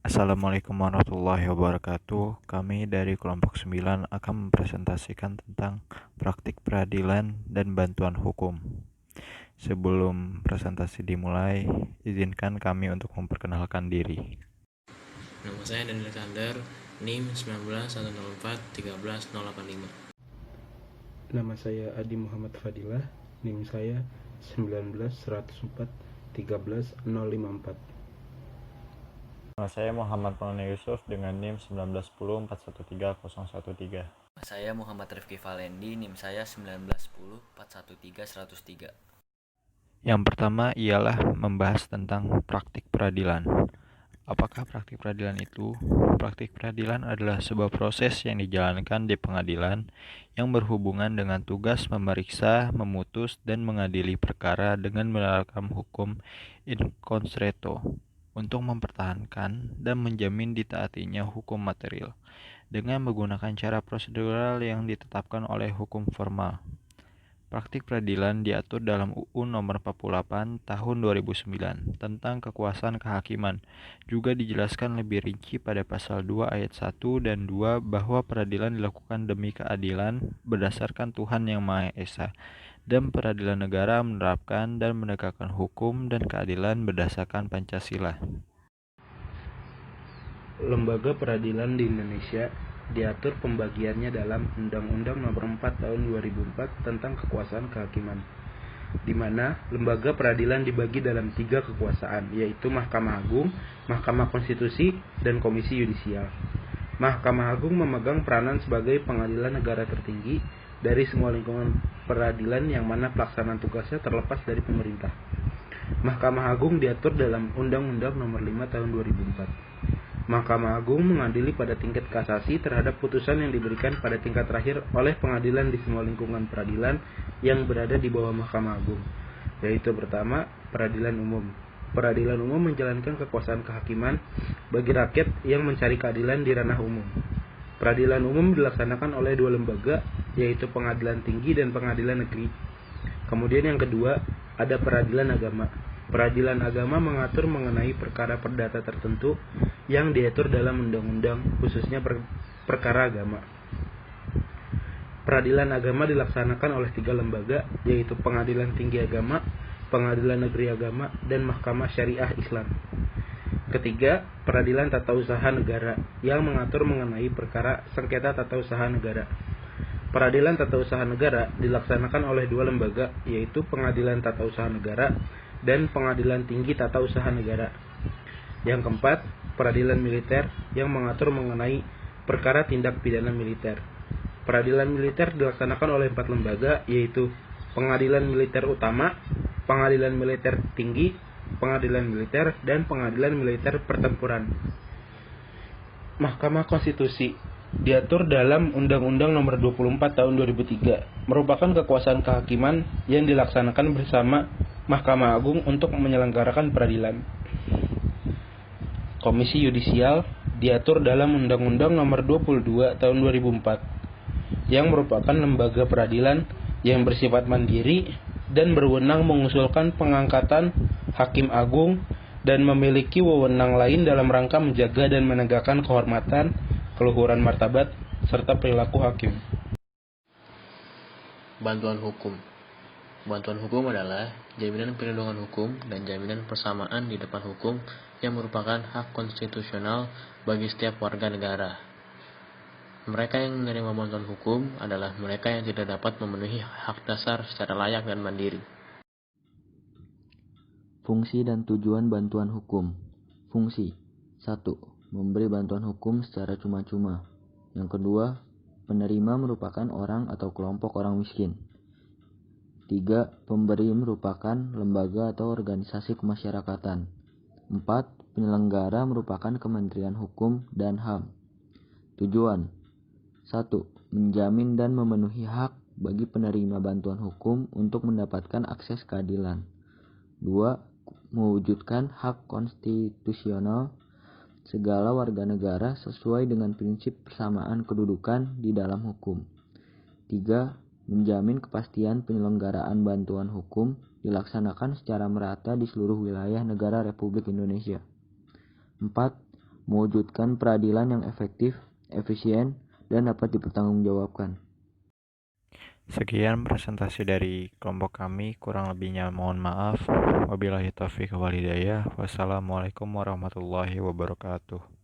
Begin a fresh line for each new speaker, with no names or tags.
Assalamualaikum warahmatullahi wabarakatuh. Kami dari kelompok 9 akan mempresentasikan tentang praktik peradilan dan bantuan hukum. Sebelum presentasi dimulai, izinkan kami untuk memperkenalkan diri.
Nama saya Daniel Alexander, NIM 1910413085.
Nama saya Adi Muhammad Fadilah, NIM saya 19104104
Nama saya Muhammad Maulana Yusuf dengan NIM 1910413013.
Saya Muhammad Rifki Valendi, NIM saya 1910413103.
Yang pertama ialah membahas tentang praktik peradilan. Apakah praktik peradilan itu? Praktik peradilan adalah sebuah proses yang dijalankan di pengadilan yang berhubungan dengan tugas memeriksa, memutus, dan mengadili perkara dengan menerapkan hukum in concreto untuk mempertahankan dan menjamin ditaatinya hukum material dengan menggunakan cara prosedural yang ditetapkan oleh hukum formal. Praktik peradilan diatur dalam UU Nomor 48 Tahun 2009 tentang kekuasaan kehakiman. Juga dijelaskan lebih rinci pada pasal 2 ayat 1 dan 2 bahwa peradilan dilakukan demi keadilan berdasarkan Tuhan Yang Maha Esa, dan peradilan negara menerapkan dan menegakkan hukum dan keadilan berdasarkan Pancasila.
Lembaga peradilan di Indonesia diatur pembagiannya dalam Undang-Undang Nomor 4 Tahun 2004 tentang kekuasaan kehakiman, di mana lembaga peradilan dibagi dalam 3 kekuasaan, yaitu Mahkamah Agung, Mahkamah Konstitusi, dan Komisi Yudisial. Mahkamah Agung memegang peranan sebagai pengadilan negara tertinggi dari semua lingkungan peradilan yang mana pelaksanaan tugasnya terlepas dari pemerintah. Mahkamah Agung diatur dalam Undang-Undang Nomor 5 Tahun 2004. Mahkamah Agung mengadili pada tingkat kasasi terhadap putusan yang diberikan pada tingkat terakhir oleh pengadilan di semua lingkungan peradilan yang berada di bawah Mahkamah Agung, yaitu pertama, peradilan umum. Peradilan umum menjalankan kekuasaan kehakiman bagi rakyat yang mencari keadilan di ranah umum. Peradilan umum dilaksanakan oleh 2 lembaga, yaitu Pengadilan Tinggi dan Pengadilan Negeri. Kemudian yang kedua, ada peradilan agama. Peradilan agama mengatur mengenai perkara perdata tertentu yang diatur dalam undang-undang, khususnya perkara agama. Peradilan agama dilaksanakan oleh 3 lembaga, yaitu Pengadilan Tinggi Agama, Pengadilan Negeri Agama, dan Mahkamah Syariah Islam. Ketiga, peradilan tata usaha negara yang mengatur mengenai perkara sengketa tata usaha negara. Peradilan tata usaha negara dilaksanakan oleh 2 lembaga, yaitu Pengadilan Tata Usaha Negara dan Pengadilan Tinggi Tata Usaha Negara. Yang keempat, peradilan militer yang mengatur mengenai perkara tindak pidana militer. Peradilan militer dilaksanakan oleh 4 lembaga, yaitu Pengadilan Militer Utama, Pengadilan Militer Tinggi, Pengadilan Militer, dan Pengadilan Militer Pertempuran. Mahkamah Konstitusi diatur dalam Undang-Undang Nomor 24 Tahun 2003, merupakan kekuasaan kehakiman yang dilaksanakan bersama Mahkamah Agung untuk menyelenggarakan peradilan. Komisi Yudisial diatur dalam Undang-Undang Nomor 22 Tahun 2004, yang merupakan lembaga peradilan yang bersifat mandiri dan berwenang mengusulkan pengangkatan hakim agung dan memiliki wewenang lain dalam rangka menjaga dan menegakkan kehormatan, keluhuran martabat, serta perilaku hakim.
Bantuan hukum. Bantuan hukum adalah jaminan perlindungan hukum dan jaminan persamaan di depan hukum yang merupakan hak konstitusional bagi setiap warga negara. Mereka yang menerima bantuan hukum adalah mereka yang tidak dapat memenuhi hak dasar secara layak dan mandiri.
Fungsi dan tujuan bantuan hukum. Fungsi 1. Memberi bantuan hukum secara cuma-cuma. Yang kedua, penerima merupakan orang atau kelompok orang miskin. 3. Pemberi merupakan lembaga atau organisasi kemasyarakatan. 4. Penyelenggara merupakan Kementerian Hukum dan HAM. Tujuan 1. Menjamin dan memenuhi hak bagi penerima bantuan hukum untuk mendapatkan akses keadilan. 2. Mewujudkan hak konstitusional segala warga negara sesuai dengan prinsip persamaan kedudukan di dalam hukum. 3. Menjamin kepastian penyelenggaraan bantuan hukum dilaksanakan secara merata di seluruh wilayah negara Republik Indonesia. 4. mewujudkan peradilan yang efektif, efisien, dan dapat dipertanggungjawabkan.
Sekian presentasi dari kelompok kami, kurang lebihnya mohon maaf. Wabillahi taufiq wal hidayah. Wassalamualaikum warahmatullahi wabarakatuh.